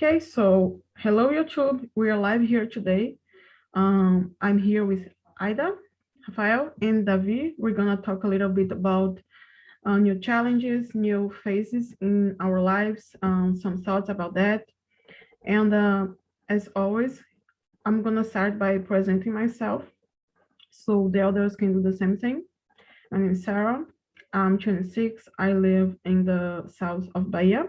Okay, so hello YouTube. We are live here today. I'm here with Ida, Rafael, and Davi. We're gonna talk a little bit about new challenges, new phases in our lives, some thoughts about that. And as always, I'm gonna start by presenting myself so the others can do the same thing. My name is Sarah. I'm 26. I live in the south of Bahia.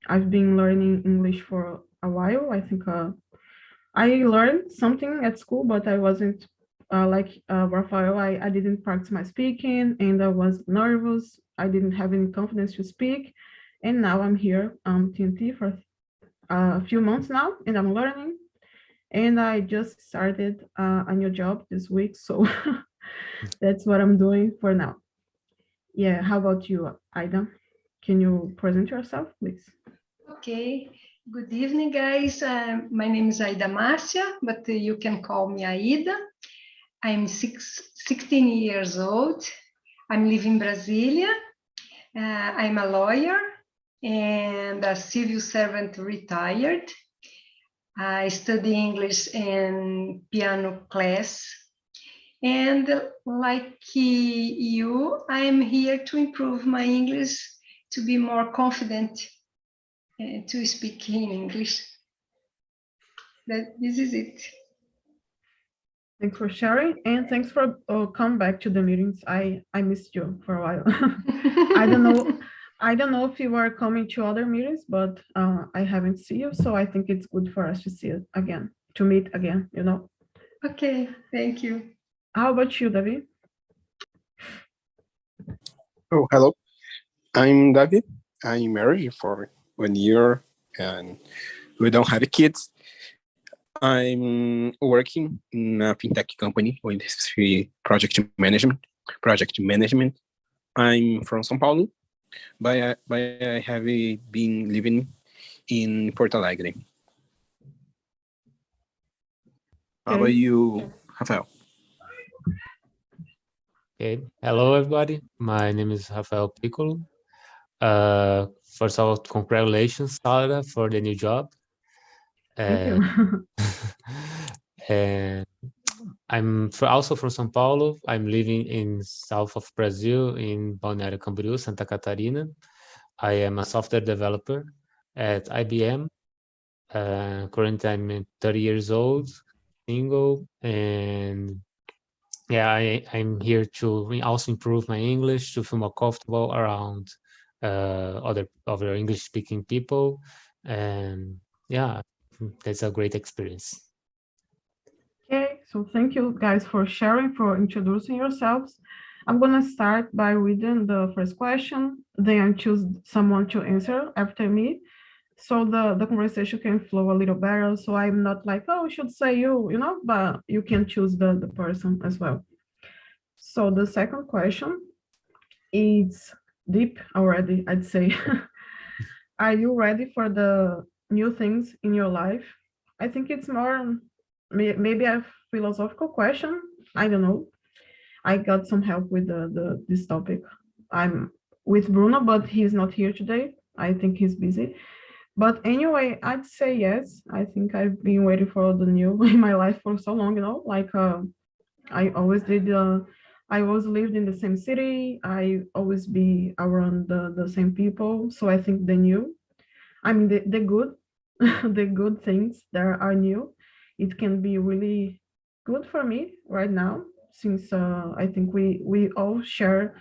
I've been learning English for a while. I think I learned something at school, but I wasn't like Rafael. I didn't practice my speaking and I was nervous. I didn't have any confidence to speak. And now I'm here TNT for a few months now and I'm learning. And I just started a new job this week. So that's what I'm doing for now. Yeah, how about you, Ida? Can you present yourself, please? Okay, good evening, guys. My name is Aida Márcia, but you can call me Aida. I'm 16 years old. I'm living in Brasilia. I'm a lawyer and a civil servant retired. I study English and piano class. And like you, I'm here to improve my English, to be more confident to speak in English. This is it. Thanks for sharing and thanks for coming back to the meetings. I missed you for a while. I don't know if you are coming to other meetings, but I haven't seen you, so I think it's good for us to see it again, to meet again, you know. Okay, thank you. How about you, David? Oh, hello. I'm David. I'm married for 1 year and we don't have kids. I'm working in a fintech company with project management. I'm from São Paulo, but I have been living in Porto Alegre. How about you, Rafael? Okay. Hello, everybody. My name is Rafael Piccolo. First of all, congratulations, Sara, for the new job. Thank you. And I'm also from São Paulo. I'm living in south of Brazil, in Balneário Camboriú, Santa Catarina. I am a software developer at IBM. Currently, I'm 30 years old, single, and yeah, I'm here to also improve my English, to feel more comfortable around other English-speaking people, and yeah, that's a great experience. Okay, so thank you guys for sharing, for introducing yourselves. I'm gonna start by reading the first question, then choose someone to answer after me, so the conversation can flow a little better. So I'm not like, oh, I should say you know, but you can choose the person as well. So the second question is deep already, I'd say. Are you ready for the new things in your life? I think it's more maybe a philosophical question. I don't know. I got some help with this topic. I'm with Bruno, but he's not here today. I think he's busy. But anyway, I'd say yes. I think I've been waiting for the new in my life for so long, you know, like I always did. I always lived in the same city. I always be around the same people. So I think the new, I mean, the good, the good things that are new, it can be really good for me right now, since I think we all share,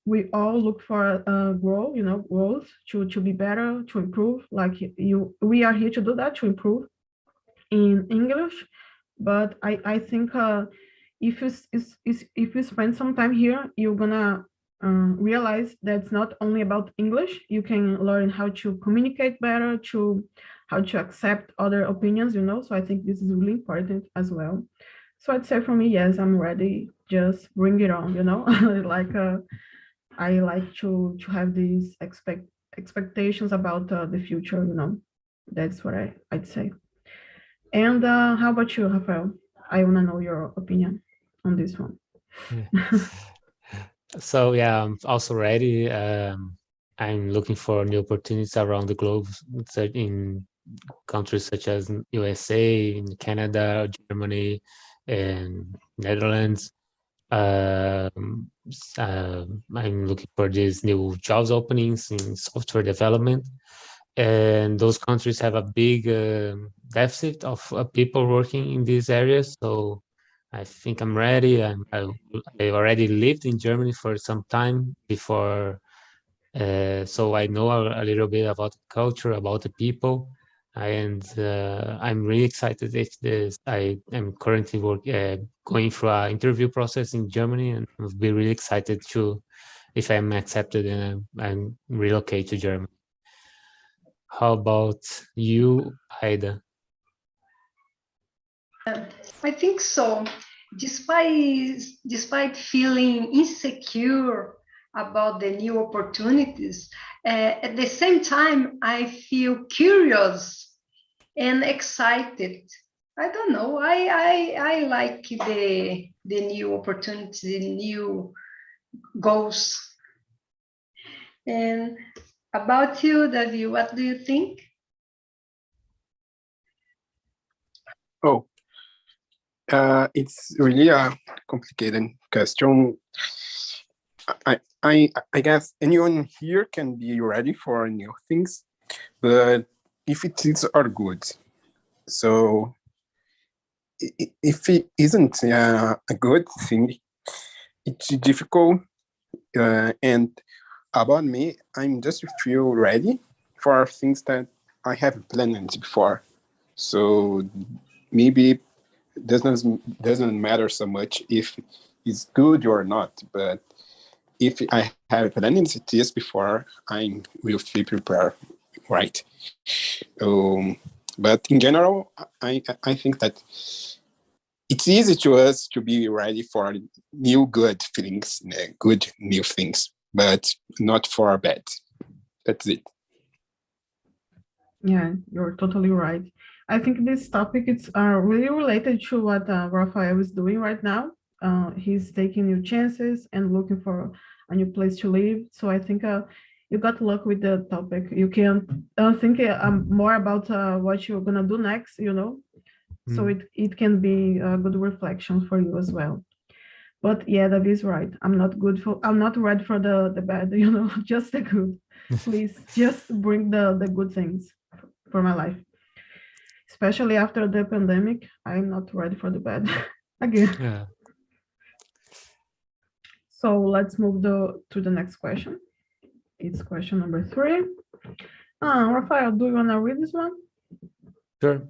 we all look for growth, you know, growth to be better, to improve. Like we are here to do that, to improve in English. But I think if you spend some time here, you're gonna realize that's not only about English. You can learn how to communicate better, to how to accept other opinions, you know. So I think this is really important as well. So I'd say for me, yes, I'm ready. Just bring it on, you know. Like I like to have these expectations about the future, you know. That's what I'd say. And how about you, Rafael? I want to know your opinion on this one. So yeah, I'm also ready. I'm looking for new opportunities around the globe in countries such as USA, Canada, Germany, and Netherlands. I'm looking for these new jobs openings in software development, and those countries have a big deficit of people working in these areas. So I think I'm ready. I already lived in Germany for some time before, so I know a little bit about the culture, about the people, and I'm really excited. If this, I am currently going through an interview process in Germany, and I'll be really excited to, if I'm accepted and relocate to Germany. How about you, Aida? I think so. Despite feeling insecure about the new opportunities, at the same time, I feel curious and excited. I don't know. I like the new opportunities, the new goals. And about you, Davi, what do you think? Oh, it's really a complicated question. I guess anyone here can be ready for new things, but if it is are good. So if it isn't a good thing, it's difficult. And about me, I'm just feel ready for things that I haven't planned before. So maybe doesn't matter so much if it's good or not, but if I have planned this before, I will feel prepared, right? But in general, I think that it's easy to us to be ready for new good things, good new things, but not for bad. That's it. Yeah, you're totally right. I think this topic is really related to what Rafael is doing right now. He's taking new chances and looking for a new place to live. So I think you got luck with the topic. You can think more about what you're gonna do next, you know. So it can be a good reflection for you as well. But yeah, that is right. I'm not ready for the bad, you know, just the good. Please just bring the good things for my life. Especially after the pandemic, I'm not ready for the bad again. Yeah. So let's move to the next question. It's question number 3. Rafael, do you want to read this one? Sure.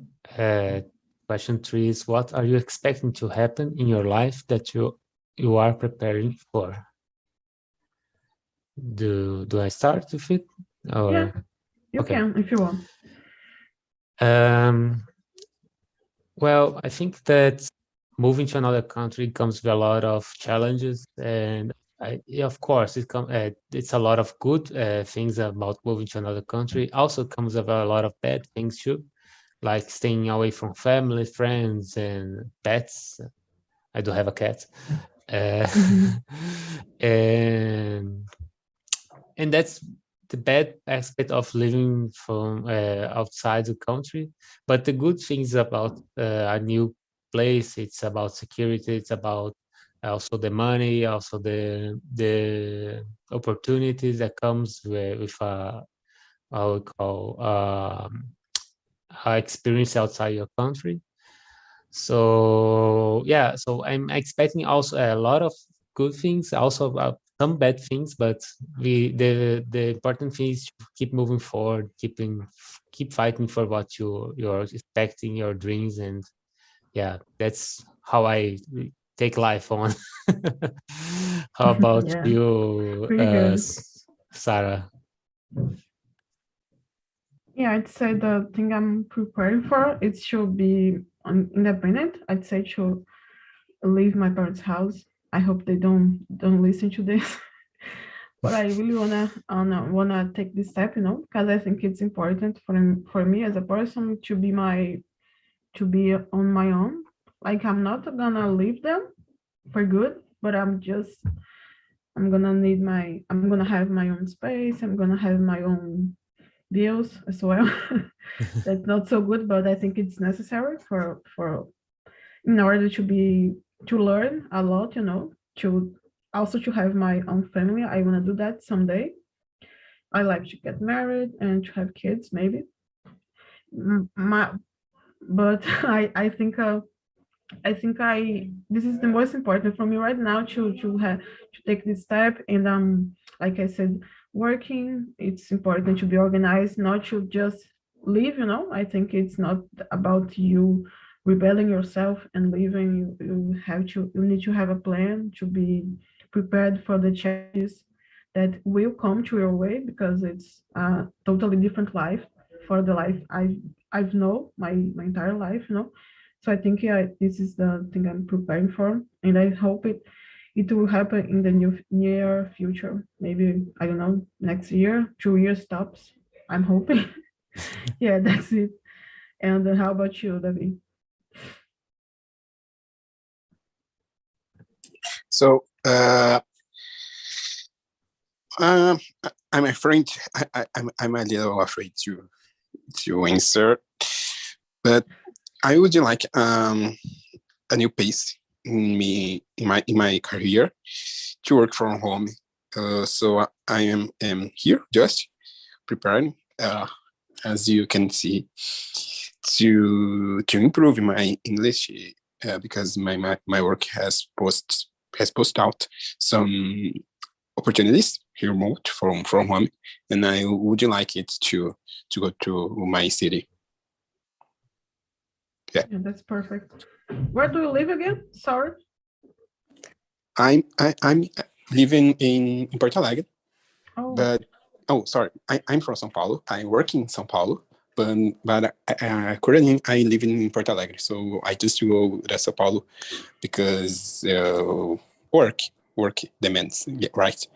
Question 3 is, what are you expecting to happen in your life that you are preparing for? Do I start with it? Or? Yeah, you can if you want. Well, I think that moving to another country comes with a lot of challenges, and of course, it's a lot of good things about moving to another country. Also comes with a lot of bad things too, like staying away from family, friends, and pets. I do have a cat, and that's the bad aspect of living from outside the country. But the good things about a new place, it's about security, it's about also the money, also the opportunities that comes with how we call experience outside your country. So yeah, so I'm expecting also a lot of good things, also about some bad things, but the important thing is to keep moving forward, keep fighting for what you're expecting, your dreams, and yeah, that's how I take life on. How about Yeah, you, pretty good. Sarah? Yeah, I'd say the thing I'm preparing for it should be independent. I'd say to leave my parents' house. I hope they don't listen to this. But I really wanna take this step, you know, because I think it's important for me as a person to be on my own. Like I'm not gonna leave them for good, but I'm gonna have my own space. I'm gonna have my own bills as well. That's not so good, but I think it's necessary for in order to learn a lot, to also to have my own family. I want to do that someday. I like to get married and to have kids, maybe. My, but I think this is the most important for me right now to take this step. And like I said, working, it's important to be organized, not to just leave. I think it's not about you rebelling yourself and leaving. You need to have a plan to be prepared for the changes that will come to your way, because it's a totally different life for the life I've known my entire life. So I think, yeah, this is the thing I'm preparing for, and I hope it will happen in the near future. Maybe, I don't know, next year, 2 years tops. I'm hoping. Yeah, that's it. And how about you, David? So I'm afraid. I'm a little afraid to answer, but I would like a new pace in my career to work from home. So I am here just preparing, as you can see, to improve my English, because my work has posted out some opportunities remote from home, and I would like it to go to my city. Yeah, that's perfect. Where do you live again? Sorry. I'm living in Porto Alegre, Oh, but sorry, I'm from São Paulo. I work in São Paulo, but currently I live in Porto Alegre. So I just go to São Paulo because work demands, right?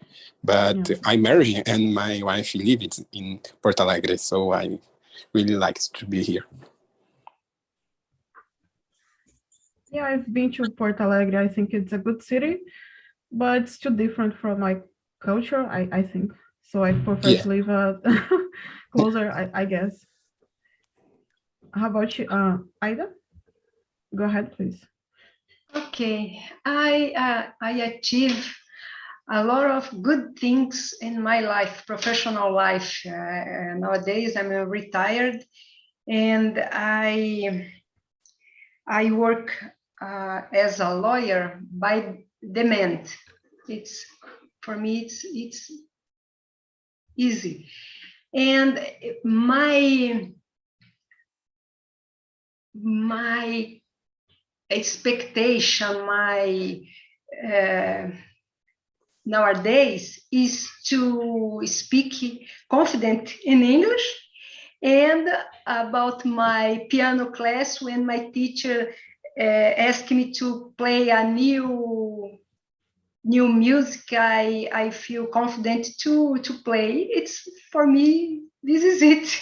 But yeah. I'm married and my wife lives in Porto Alegre, so I really like to be here. Yeah, I've been to Porto Alegre. I think it's a good city, but it's too different from my culture, I think. So I prefer Yeah. to live closer, I guess. How about you, Ida? Go ahead, please. Okay, I achieve a lot of good things in my life, professional life. Nowadays, I'm retired, and I work as a lawyer by demand. It's for me, it's easy, and my expectation, my nowadays is to speak confident in English. And about my piano class, when my teacher asked me to play a new music, I feel confident to play. It's for me, this is it.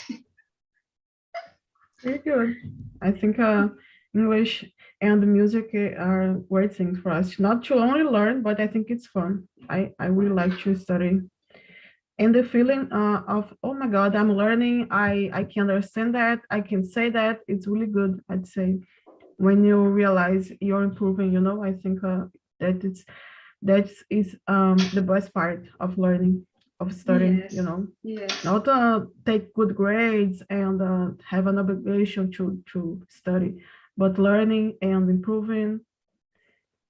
Very good. I think English and music are great things for us, not to only learn, but I think it's fun. I really like to study. And the feeling of, oh my God, I'm learning, I can understand that, I can say that, it's really good, I'd say. When you realize you're improving, I think that is the best part of learning, of studying, Yes. Yes. not take good grades and have an obligation to study, but learning and improving,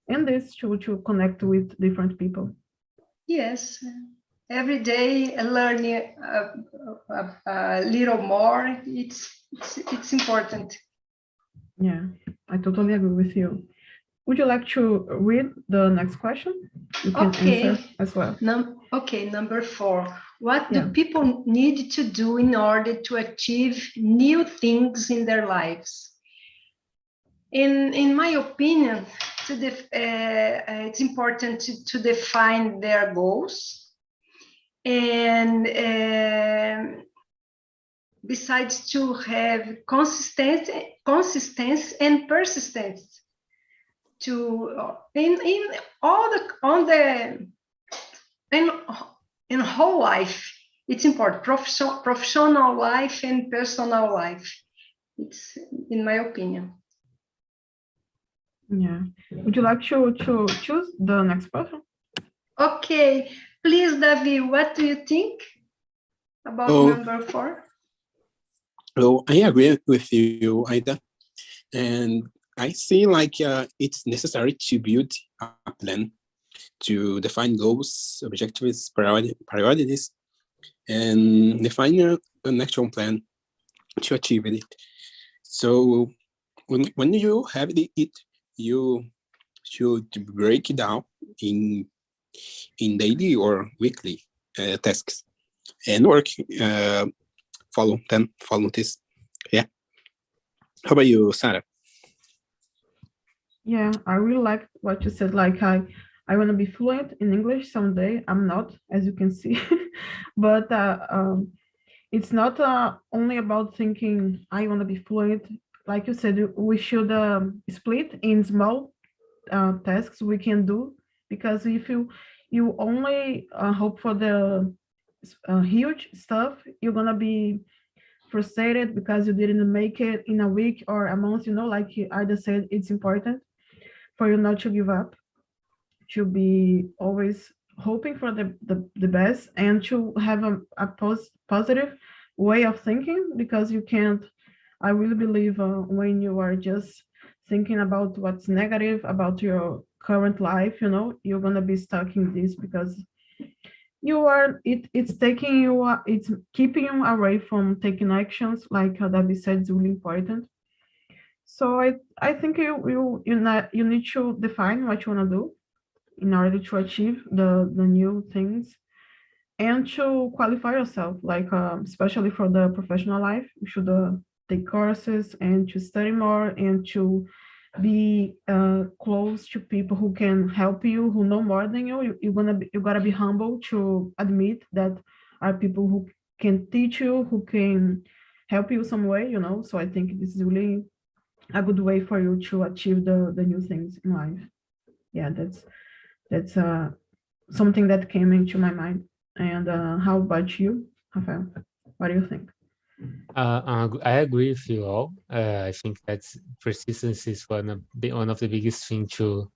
and this to connect with different people. Yes. Every day learning a little more. It's important. Yeah, I totally agree with you. Would you like to read the next question? You can answer as well. Okay, number 4. What Yeah. do people need to do in order to achieve new things in their lives? In my opinion, it's important to define their goals, and besides to have consistency and persistence to in whole life. it's important. Professional life and personal life. It's in my opinion. Yeah. Would you like to choose the next person? Okay, please, David, what do you think about number 4? Oh, I agree with you, Aida. And I see like it's necessary to build a plan to define goals, objectives, priorities, and define an action plan to achieve it. So when you have it, you should break it down in daily or weekly tasks and work follow this. Yeah. How about you, Sarah? Yeah, I really like what you said. Like I want to be fluent in English someday. I'm not, as you can see, but it's not only about thinking I want to be fluent. Like you said, we should split in small tasks we can do, because if you only hope for the huge stuff, you're gonna be frustrated because you didn't make it in a week or a month. Like Ida said, it's important for you not to give up, to be always hoping for the best, and to have a positive way of thinking, because you can't, I really believe when you are just thinking about what's negative about your current life, you're going to be stuck in this, because it's taking you, it's keeping you away from taking actions, like David said, is really important. So I think you need to define what you want to do in order to achieve the new things, and to qualify yourself, like especially for the professional life. You should take courses and to study more, and to be close to people who can help you, who know more than you. You gotta be humble to admit that are people who can teach you, who can help you some way. So I think this is really a good way for you to achieve the new things in life. Yeah, that's something that came into my mind. And how about you, Rafael? What do you think? I agree with you all. I think that persistence is one of the biggest things to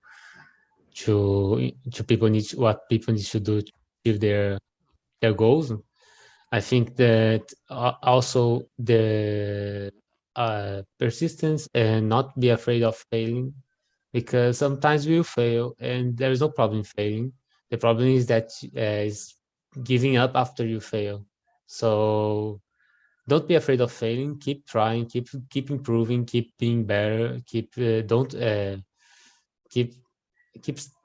people need, what people need to do to achieve their goals. I think that also the persistence and not be afraid of failing, because sometimes we'll fail and there is no problem failing. The problem is that is giving up after you fail. So don't be afraid of failing. Keep trying. Keep improving. Keep being better. Don't keep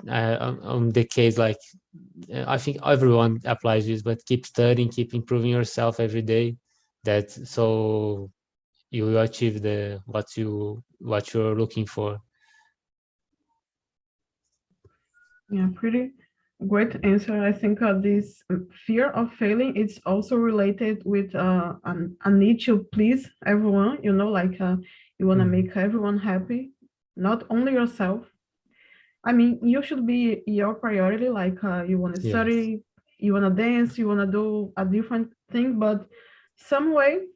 on the case, like I think everyone applies this, but keep studying, keep improving yourself every day. That so you will achieve what you're looking for. Yeah, pretty great answer. I think this fear of failing, it's also related with a need to please everyone. Like you want to make everyone happy, not only yourself. I mean, you should be your priority. Like you want to study, you want to dance, you want to do a different thing, but some way,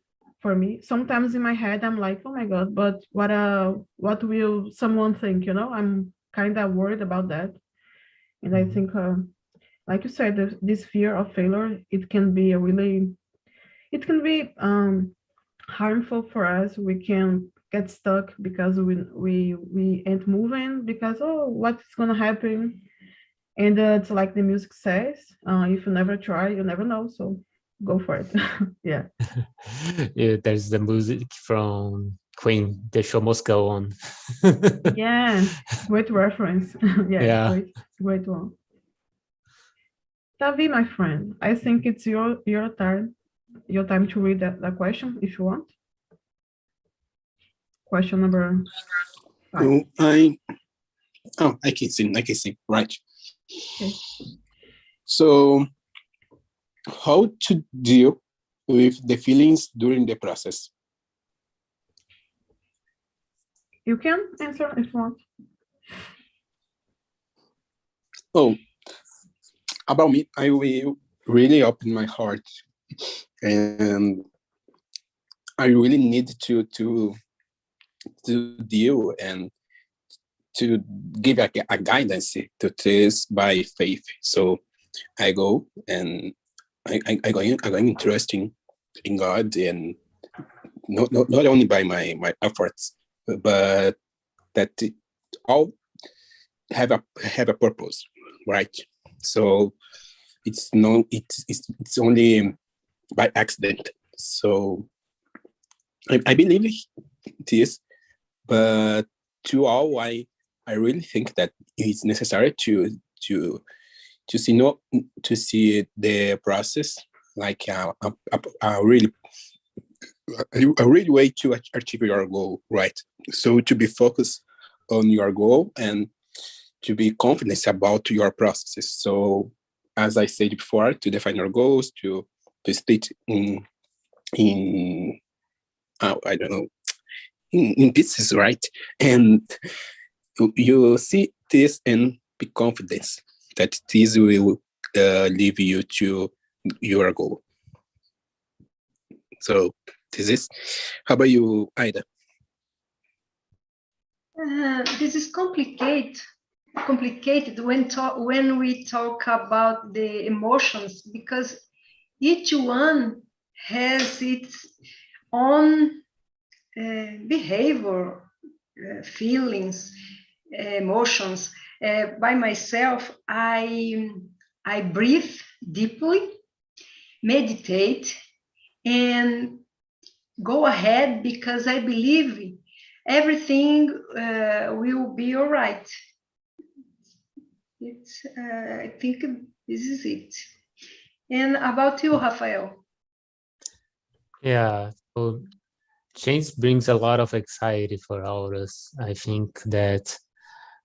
for me, sometimes in my head, I'm like, oh my God, but what will someone think? I'm kind of worried about that. And I think, like you said, this fear of failure, it can be harmful for us. We can get stuck because we ain't moving, because what's gonna happen? And it's like the music says, if you never try, you never know. So go for it. Yeah. Yeah, there's the music from Queen, "The Show Must Go On." Yeah, great reference. Yeah. Great one. Tavi, my friend, I think it's your turn to read the question, if you want. Question number 5. I can see. Right. Okay. So, how to deal with the feelings during the process? You can answer if you want. Oh, about me, I will really open my heart and I really need to deal and to give a guidance to this by faith. So I go and I go interesting in God, and not only by my efforts, but that it all have a purpose, right? So it's only by accident. So I believe this, but to all, I really think that it's necessary to see the process like a really way to achieve your goal, right? So to be focused on your goal and to be confident about your processes. So as I said before, to define your goals, to state in I don't know, in pieces, right? And you see this and be confident that this will lead you to your goal. So this is. How about you, Aida? This is complicated when we talk about the emotions, because each one has its own behavior, feelings, emotions. By myself, I breathe deeply, meditate, and go ahead, because I believe everything will be all right. I think this is it. And about you, Rafael? Yeah, so change brings a lot of anxiety for all of us. I think that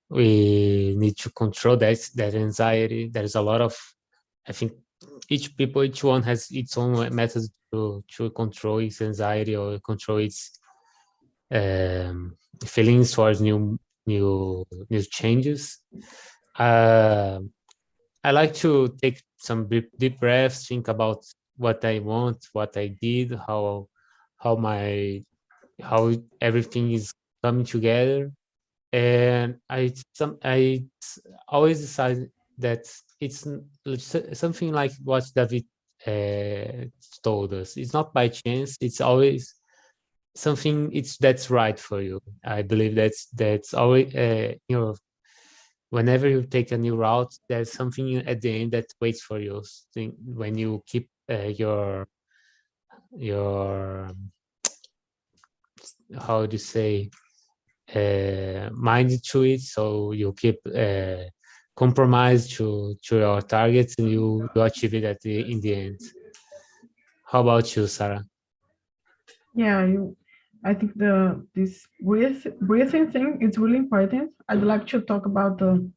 we need to control that anxiety. There's a lot of, I think each one has its own method to control its anxiety or control its feelings towards new changes. I like to take some deep breaths, think about what I want, what I did, how everything is coming together, and I always decide that it's something like what David told us. It's not by chance. It's always something that's right for you. I believe that's always whenever you take a new route, there's something at the end that waits for you. When you keep your how do you say mind to it, so you keep compromise to your targets, and you achieve it in the end. How about you, Sarah? Yeah, I think this breathing thing is really important. I'd like to talk about the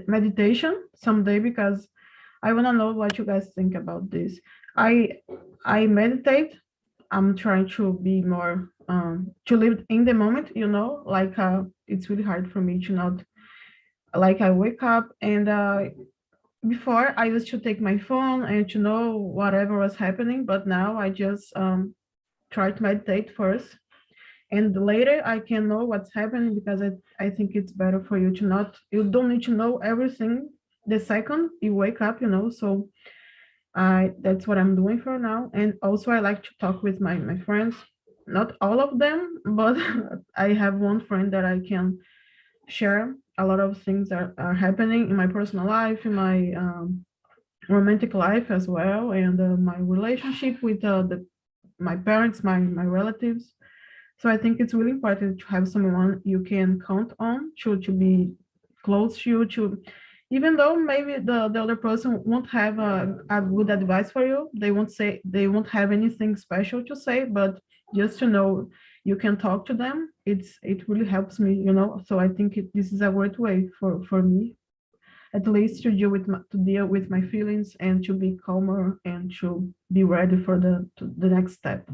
meditation someday, because I want to know what you guys think about this. I meditate. I'm trying to be more to live in the moment, like it's really hard for me to not, like, I wake up and before I used to take my phone and to know whatever was happening, but now I just try to meditate first, and later I can know what's happening, because I think it's better for you to not, you don't need to know everything the second you wake up, so that's what I'm doing for now. And also I like to talk with my friends, not all of them, but I have one friend that I can share a lot of things that are happening in my personal life, in my romantic life as well, and my relationship with my parents, my relatives. So I think it's really important to have someone you can count on to be close to you, to, even though maybe the other person won't have a good advice for you, they won't have anything special to say, but just to know you can talk to them, it really helps me, so I think this is a great way for me, at least, to deal with my feelings and to be calmer and to be ready for the next step.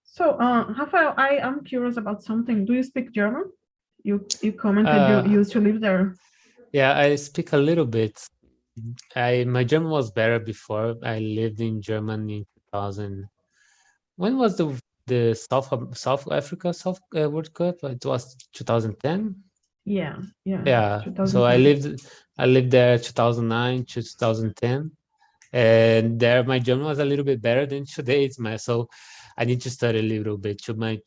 So, Rafael, I am curious about something. Do you speak German? You commented you used to live there. Yeah, I speak a little bit. my German was better before. I lived in Germany in 2000. When was the South Africa World Cup? It was 2010. Yeah, Yeah. So 2010. I lived there 2009 to 2010, and there my German was a little bit better than today. So I need to study a little bit so my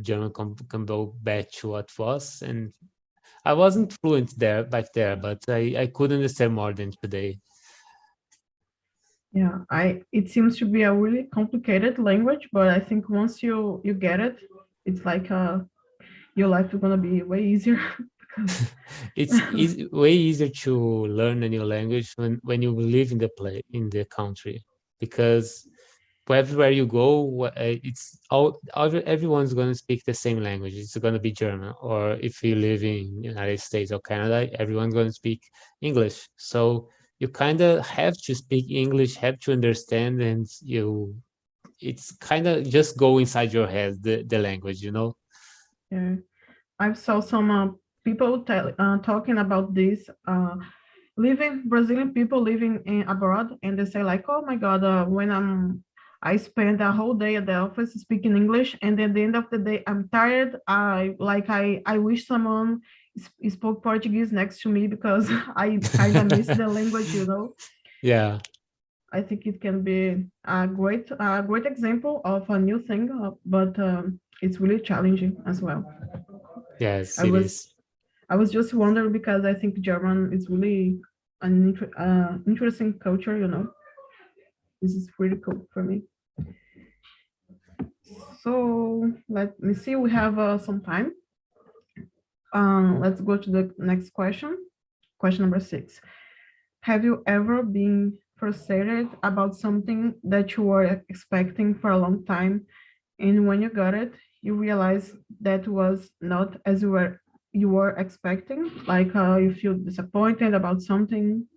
German can go back to what was. And I wasn't fluent back there, but I could understand more than today. Yeah, it seems to be a really complicated language, but I think once you get it, it's like your life is gonna be way easier because It's way easier to learn a new language when you live in the country, because everywhere you go, everyone's going to speak the same language. It's going to be German, or if you live in United States or Canada, everyone's going to speak English. So you kind of have to speak English, have to understand, and it's kind of just go inside your head, the language, yeah. I saw some people talking about this. Brazilian people living abroad, and they say like, "Oh my God, when I spend a whole day at the office speaking English, and at the end of the day, I'm tired. I wish someone spoke Portuguese next to me because I kind of miss the language, Yeah. I think it can be a great example of a new thing, but it's really challenging as well. Yes, I it was is. I was just wondering because I think German is really an interesting culture. This is pretty cool for me. So let me see. We have some time. Let's go to the next question. Question number 6. Have you ever been frustrated about something that you were expecting for a long time, and when you got it, you realize that was not as you were expecting? Like you feel disappointed about something.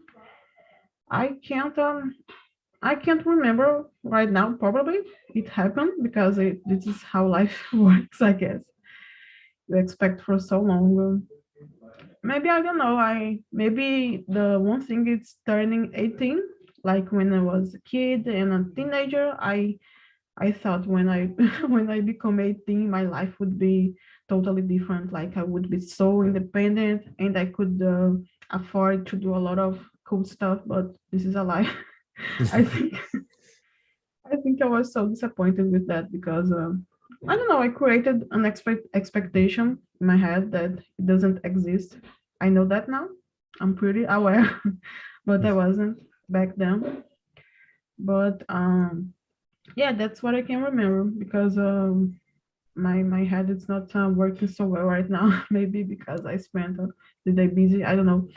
I can't um I can't remember right now. Probably it happened because this is how life works, I guess. You expect for so long. Maybe I don't know. Maybe the one thing is turning 18. Like when I was a kid and a teenager, I thought when I when I become 18, my life would be totally different. Like I would be so independent and I could afford to do a lot of cool stuff. But this is a lie. I think I think I was so disappointed with that because I don't know. I created an expectation in my head that it doesn't exist. I know that now. I'm pretty aware, but I wasn't back then. But yeah, that's what I can remember because my head is not working so well right now. Maybe because I spent the day busy. I don't know.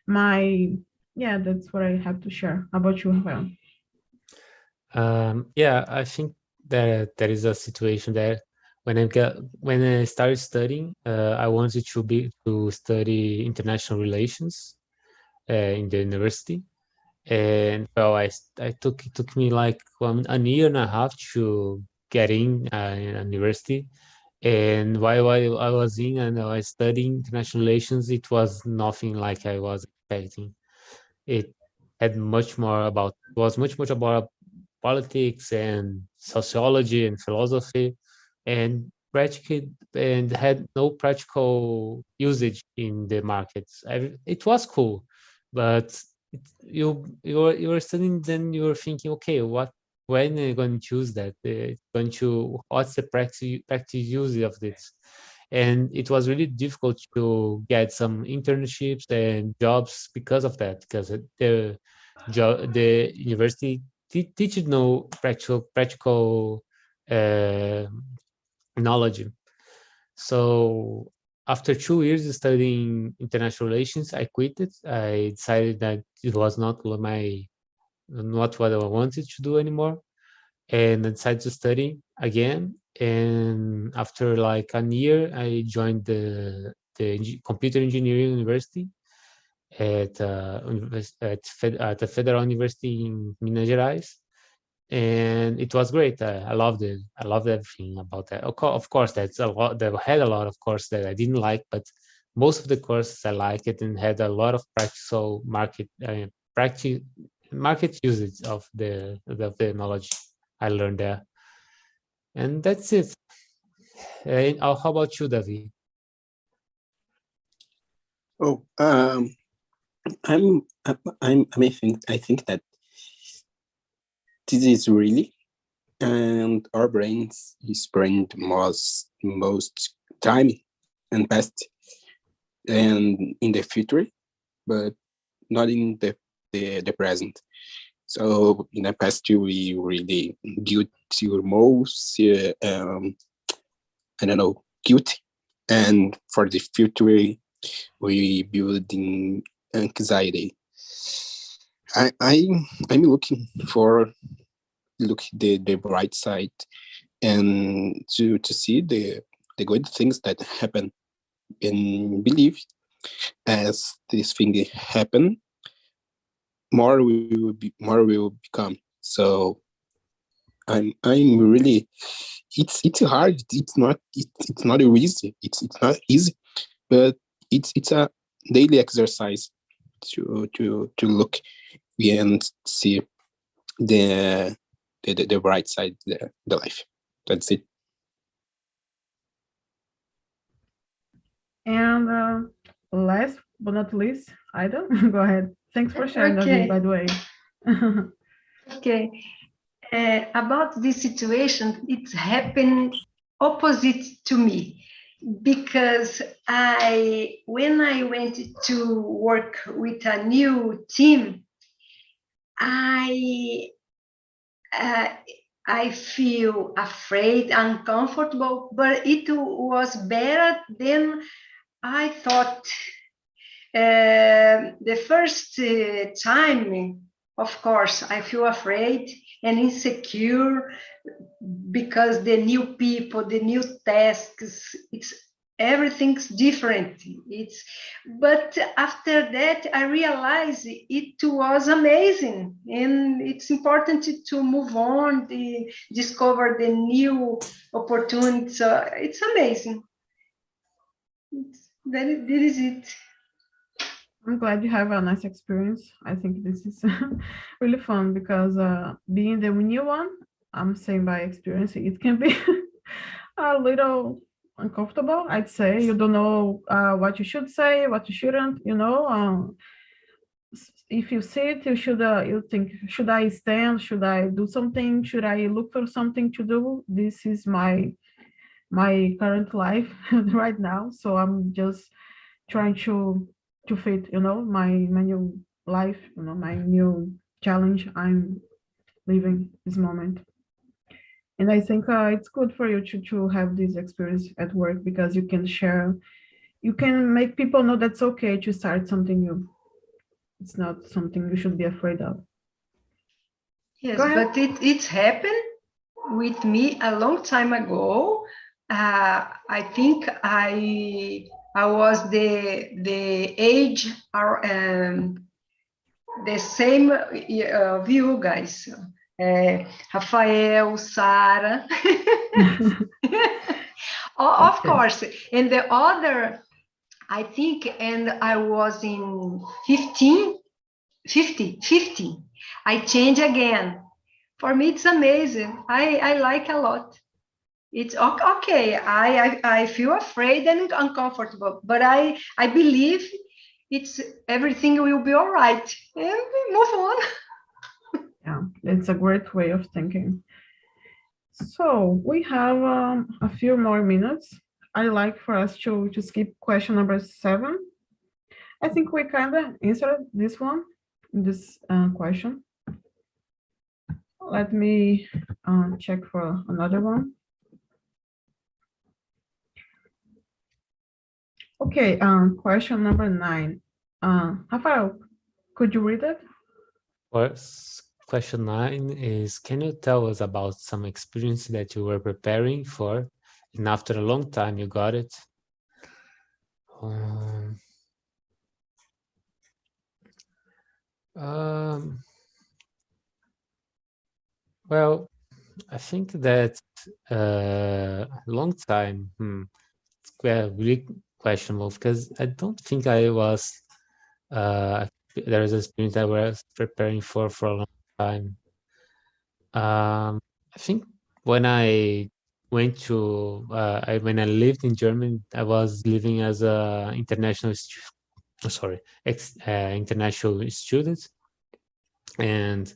My Yeah, that's what I have to share. How about you, Rafael? Yeah, I think that there is a situation there. When I started studying, I wanted to study international relations in the university, and well, it took me like a year and a half to get in university. And while I was in and I was studying international relations, it was nothing like I was expecting. It was much about politics and sociology and philosophy, and had no practical usage in the markets. It was cool, but you were studying, then you were thinking, okay, when are you going to choose that? What's the practice use of this? And it was really difficult to get some internships and jobs because of that, because the university teaches no practical uh, knowledge. So after 2 years studying international relations, I quit it. I decided that it was not what I wanted to do anymore, and I decided to study again. And after like a year, I joined the computer engineering university at the Federal University in Minas Gerais, and it was great. I loved it. I loved everything about that. Of course, that's a lot. That had a lot of course that I didn't like, but most of the courses I liked it and had a lot of practice market usage of the knowledge I learned there. And that's it. How about you, David? Oh, I think that this is really, and our brains spend most time and past and in the future, but not in the present. So in the past, we really built your most, I don't know, guilty, and for the future, we building anxiety. I'm looking for the bright side and to see the good things that happen, and believe as this thing happen, more we will become. So I'm really, it's hard. It's not easy. It's not easy, but it's a daily exercise to look and see the bright side, the life. That's it. And last but not least, Ida, go ahead. Thanks for sharing, Okay. David, by the way. Okay. About this situation, it's happened opposite to me, because when I went to work with a new team, I feel afraid, uncomfortable, but it was better than I thought. The first time, of course, I feel afraid and insecure, because the new people, the new tasks, everything's different. But after that, I realized it was amazing, and it's important to move on, discover the new opportunities. So it's amazing. That is it. I'm glad you have a nice experience. I think this is really fun because being the new one, I'm saying by experience, it can be a little uncomfortable, I'd say. You don't know what you should say, what you shouldn't, if you sit, you think, should I stand? Should I do something? Should I look for something to do? This is my current life right now. So I'm just trying to fit, my new life, my new challenge I'm living this moment. And I think it's good for you to have this experience at work, because you can share, you can make people know that's okay to start something new. It's not something you should be afraid of. Yes, but it's happened with me a long time ago. I think I was the age, the same of you guys. Rafael, Sarah. Of course. And the other, I think, and I was in 15. I change again. For me, it's amazing. I like a lot. It's okay. I feel afraid and uncomfortable, but I believe everything will be all right, and we move on. Yeah, it's a great way of thinking. So we have a few more minutes. I like for us to skip question number 7. I think we kind of answered this one, this question. Let me check for another one. Okay, question number 9. Rafael, could you read it? Question 9 is, can you tell us about some experience that you were preparing for, and after a long time you got it? Well, I think that long time, it's really questionable, because I don't think I was there is an experience that I was preparing for a long time. I think when I went to when I lived in Germany, I was living as a international international student, and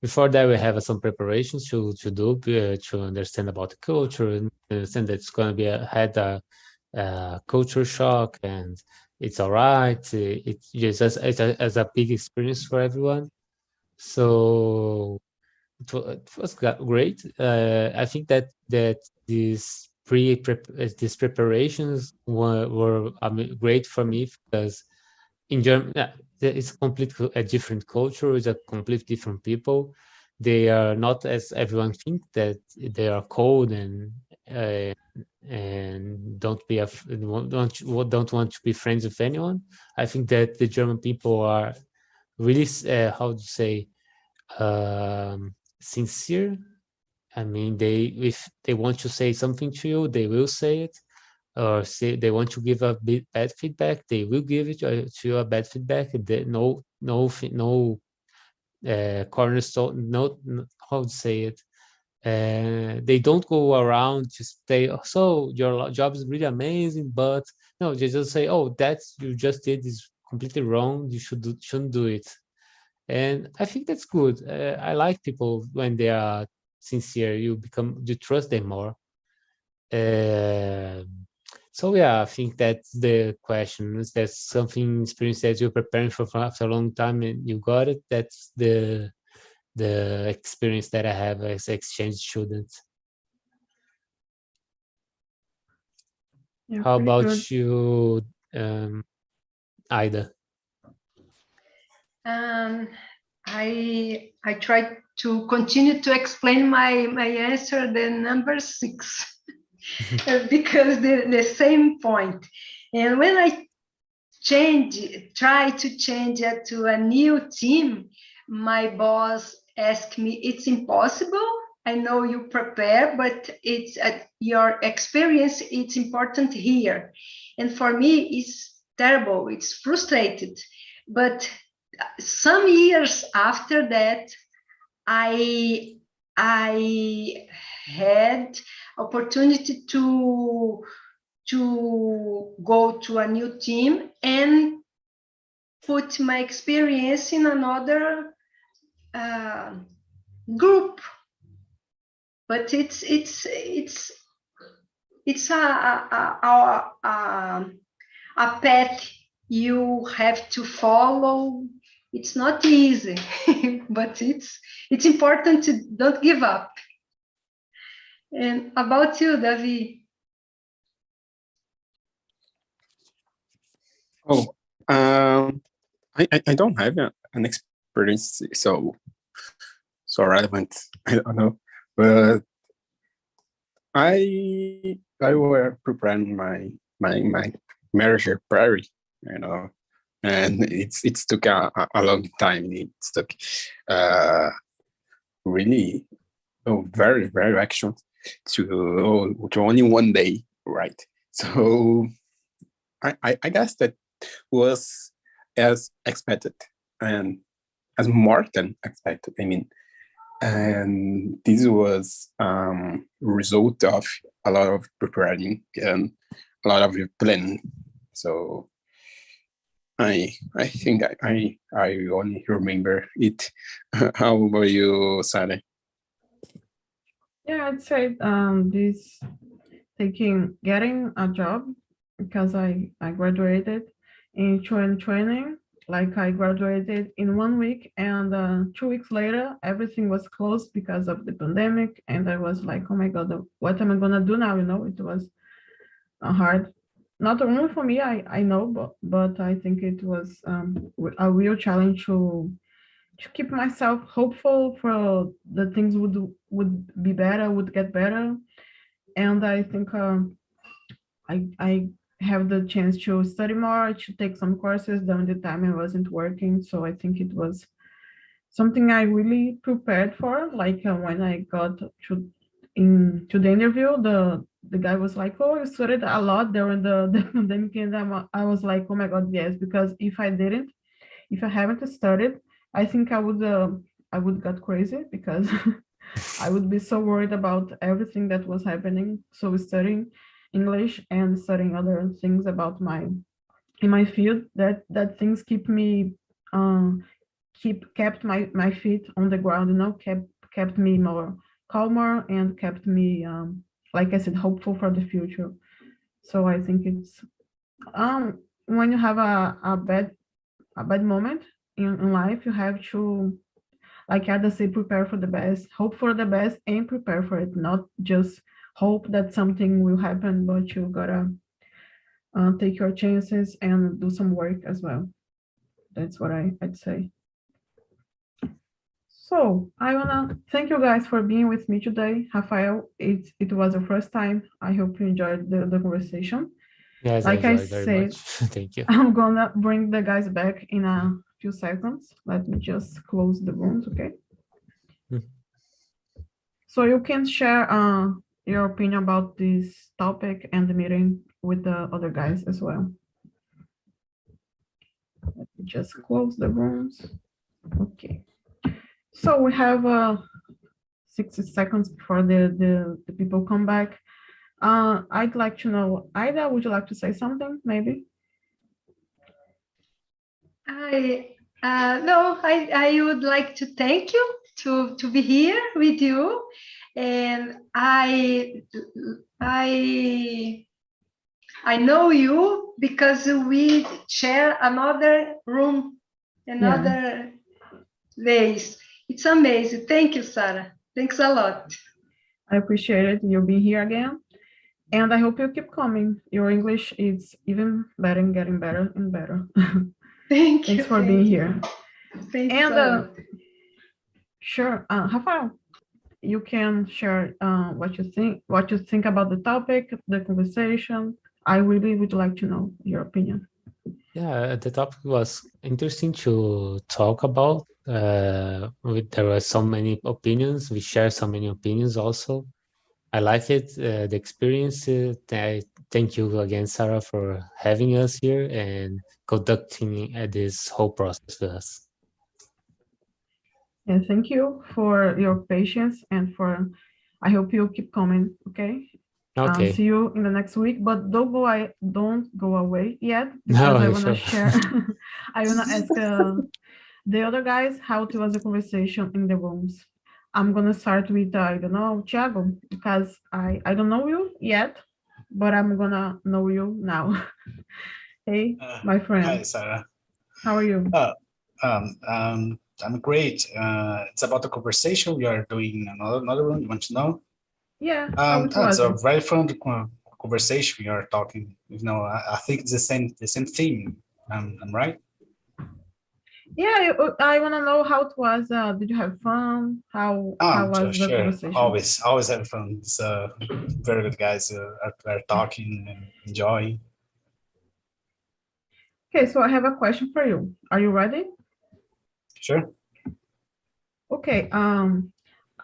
before that we have some preparations to do to understand about the culture and understand that it's going to be a culture shock, and it's all right. It's just as a big experience for everyone. So it was great. I think that these these preparations were great for me, because in Germany it's completely a different culture. It's a completely different people. They are not as everyone thinks, that they are cold and don't want to be friends with anyone. I think that the German people are really how to say sincere. I mean, if they want to say something to you, they will say it. Or say they want to give a bad feedback, they will give it to you a bad feedback. No cornerstone, no, how to say it. They don't go around to say, oh, so your job is really amazing, but no, they just say, oh, that's you just did is completely wrong. You shouldn't do it. And I think that's good. I like people when they are sincere. You trust them more. So yeah, I think that's the question. Is there something experience that you're preparing for after a long time and you got it? That's the experience that I have as exchange student. Yeah, How pretty about good. you, Ida? I try to continue to explain my answer, the number 6. Because the same point. And when I try to change it to a new team, my boss asked me, it's impossible. I know you prepare, but it's your experience, it's important here. And for me, it's terrible, it's frustrated. But some years after that, I had opportunity to go to a new team and put my experience in another group. But it's a path you have to follow. It's not easy, but it's important to don't give up. And about you, David? Oh, I don't have an experience so relevant. I don't know, but I were preparing my marriage prairie, and it's took a long time. It took really very action to only one day, right? So I guess that was as expected and as more than expected. I mean, and this was result of a lot of preparing and a lot of planning. So I think I only remember it. How about you, Sally? Yeah, I'd say this getting a job, because I graduated in 2020. Like I graduated in 1 week, and 2 weeks later, everything was closed because of the pandemic. And I was like, oh my God, what am I gonna do now? It was hard. Not only for me, I know, but I think it was a real challenge to keep myself hopeful for the things would be better, would get better. And I think I have the chance to study more, to take some courses during the time I wasn't working. So I think it was something I really prepared for. Like when I got to the interview, the guy was like, "Oh, you studied a lot during the pandemic," and I was like, "Oh my God, yes!" Because if I didn't, if I haven't studied, I think I would get crazy because I would be so worried about everything that was happening. So studying English and studying other things about in my field, that things keep me kept my feet on the ground, kept me more calmer and kept me like I said, hopeful for the future. So I think it's when you have a bad moment in life, you have to, like Ada say, prepare for the best, hope for the best, and prepare for it. Not just hope that something will happen, but you gotta take your chances and do some work as well. That's what I'd say. So I wanna thank you guys for being with me today. Rafael, it was your first time. I hope you enjoyed the conversation. Yes, Like I I enjoyed very said, much. Thank you. I'm gonna bring the guys back in a few seconds. Let me just close the rooms, okay? Mhm. So you can share your opinion about this topic and the meeting with the other guys as well. Let me just close the rooms. Okay. So we have 60 seconds before the people come back. I'd like to know, Ida, would you like to say something, maybe? I would like to thank you to be here with you, and I know you because we share another room, another place. It's amazing. Thank you, Sarah. Thanks a lot. I appreciate it. You'll be here again. And I hope you keep coming. Your English is even better and getting better and better. Thank you. Thanks for being here. Thanks, And Sarah. sure, Rafael, you can share what you think about the topic, the conversation. I really would like to know your opinion. Yeah, the topic was interesting to talk about. There were so many opinions. We share so many opinions also. I like it, the experience. I thank you again, Sarah, for having us here and conducting this whole process with us. And thank you for your patience and I hope you keep coming, okay? Okay. See you in the next week, but don't go away yet No, because I want to sure. share. I want to ask the other guys how it was the conversation in the rooms. I'm gonna start with I don't know, Thiago, because I don't know you yet, but I'm gonna know you now. Hey, my friend. Hi, Sarah. How are you? I'm great. It's about the conversation we are doing in another room. You want to know? Yeah, how it It's was. a very fun conversation we are talking. I think it's the same theme. I'm right. Yeah, I want to know how it was. Did you have fun? How was the Sure. conversation? Always have fun. It's very good guys are talking and enjoying. Okay, so I have a question for you. Are you ready? Sure. Okay.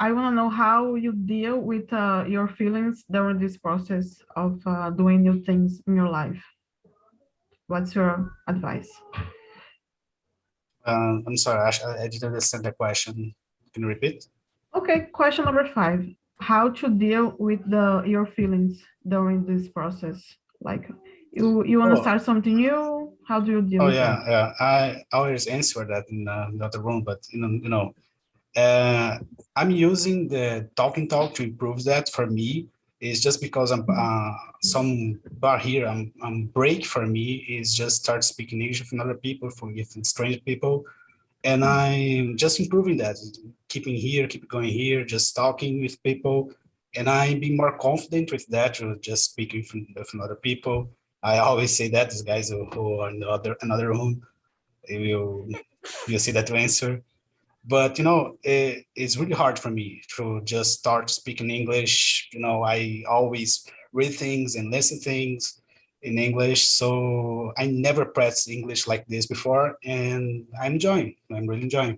I want to know how you deal with your feelings during this process of doing new things in your life. What's your advice? I'm sorry, I didn't understand the question. Can you repeat? Okay, question number 5. How to deal with your feelings during this process? Like you want to start something new? How do you deal with that? Yeah. I always answer that in the other room, but I'm using the talking talk to improve that. For me, it's just because I'm some bar here. I'm break for me is just start speaking English with other people, with strange people, and I'm just improving that. Keep going here, just talking with people, and I'm being more confident with that. Just speaking with other people. I always say that these guys who are in another room, you'll see that answer. But it's really hard for me to just start speaking English. I always read things and listen things in English, so I never practiced English like this before, and I'm really enjoying.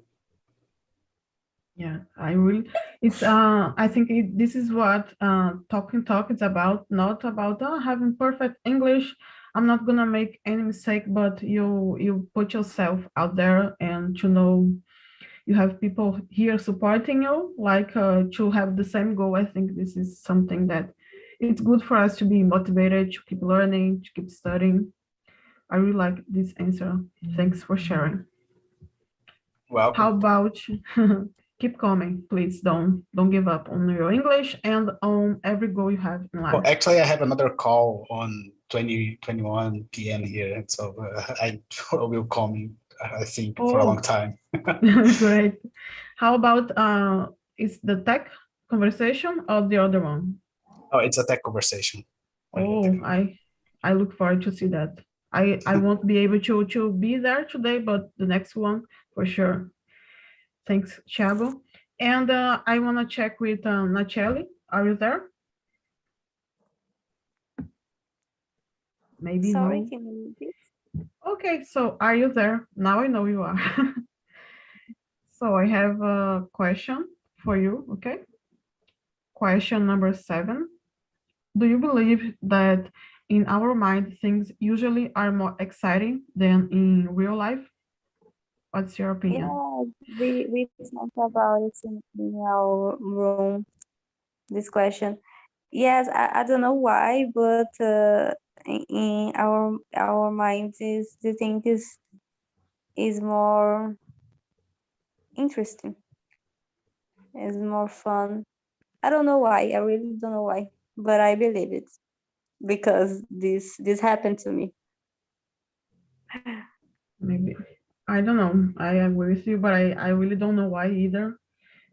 Yeah, I think this is what talking talk is about, not about having perfect English, I'm not gonna make any mistake, but you put yourself out there, and to know you have people here supporting you, like to have the same goal. I think this is something that it's good for us to be motivated, to keep learning, to keep studying. I really like this answer. Thanks for sharing. Welcome. How about keep coming, please don't give up on your English and on every goal you have in life. Well, actually, I have another call on 21 p.m. here, so I will call me, I think, for a long time. Great. How about is the tech conversation or the other one? Oh, it's a tech conversation. Oh, I look forward to see that. I won't be able to be there today, but the next one for sure. Thanks, Thiago. And I want to check with Nacheli. Are you there? Maybe Sorry, no. can you repeat? Okay, so are you there? Now I know you are. So I have a question for you, okay? Question number 7. Do you believe that in our mind things usually are more exciting than in real life? What's your opinion? Yeah, we talked about it in our room, this question. Yes, I don't know why, but in our minds is the thing is more interesting, is more fun. I don't know why. I really don't know why, but I believe it because this happened to me. Maybe. I don't know. I agree with you, but I really don't know why either.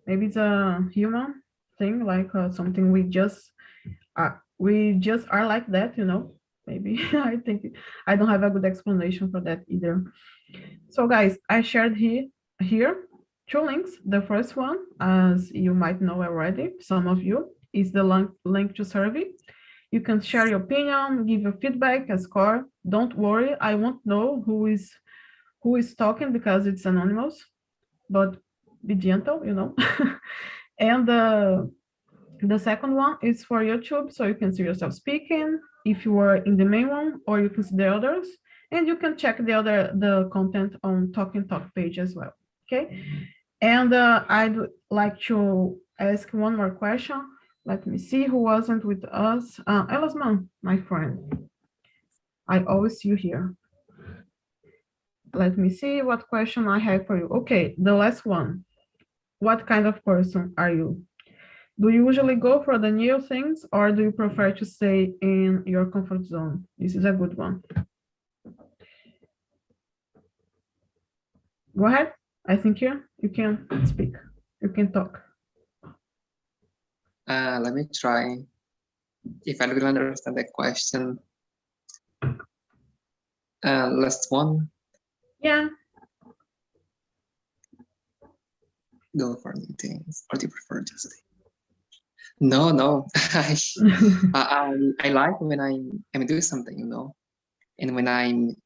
Maybe it's a human thing, like something we just are like that, you know. Maybe I think I don't have a good explanation for that either. So guys, I shared here 2 links. The first one, as you might know already, some of you, is the link to survey. You can share your opinion, give your feedback, a score. Don't worry, I won't know who is talking because it's anonymous, but be gentle, you know. And the second one is for YouTube, so you can see yourself speaking if you are in the main one, or you can see the others, and you can check the content on Talk page as well. Okay, and I'd like to ask one more question. Let me see who wasn't with us. Elasman, my friend. I always see you here. Let me see what question I have for you. Okay, the last one. What kind of person are you? Do you usually go for the new things, or do you prefer to stay in your comfort zone? This is a good one. Go ahead. I think you can speak. You can talk. Let me try. If I will understand the question. Last one. Yeah. Go for new things, or do you prefer to stay? No. I like when I'm doing something, you know, and when I'm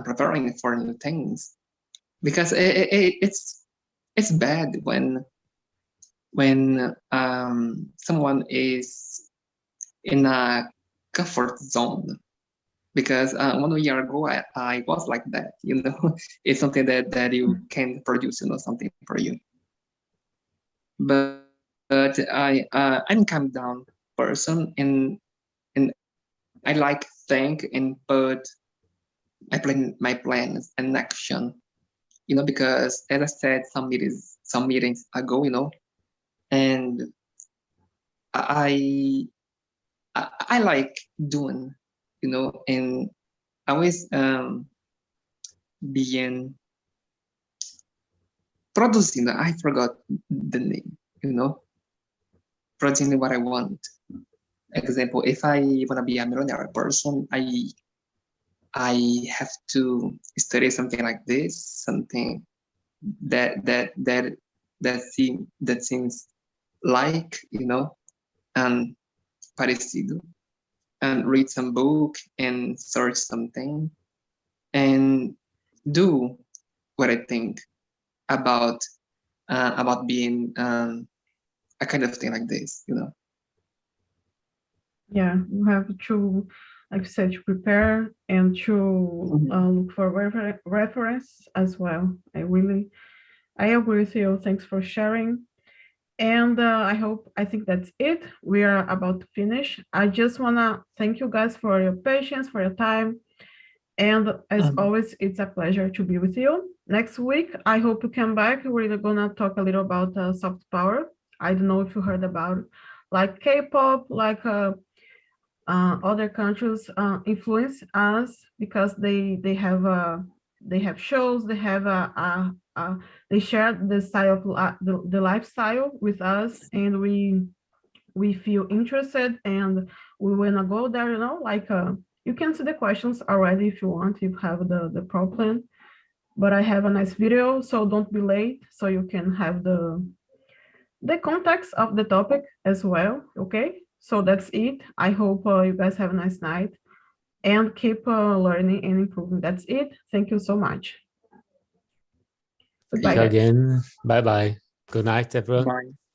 preparing for new things, because it's bad when someone is in a comfort zone, because 1 year ago I was like that, you know. It's something that you can produce, you know, something for you. But I'm calm down person, and I like think and put my plans and action, you know, because as I said some meetings ago, you know, and I like doing, you know, and always being producing. I forgot the name, you know, producing what I want. Example, if I want to be a millionaire person, I have to study something like this, something that seems like, you know, and parecido, and read some book and search something and do what I think about being a kind of thing like this, you know. Yeah, you have like you said, to prepare and to look for reference as well. I agree with you. Thanks for sharing. And I think that's it. We are about to finish. I just wanna thank you guys for your patience, for your time. And as always, it's a pleasure to be with you. Next week, I hope you come back. We're gonna talk a little about soft power. I don't know if you heard about like K-pop, like other countries influence us because they have shows, they have they share the style of the lifestyle with us, and we feel interested and we wanna go there. Like you can see the questions already if you want. You have the pro plan, but I have a nice video, so don't be late, so you can have the context of the topic as well. Okay, so that's it. I hope you guys have a nice night and keep learning and improving. That's it. Thank you so much. Goodbye, Thank you again. Bye bye. Good night, everyone. Bye.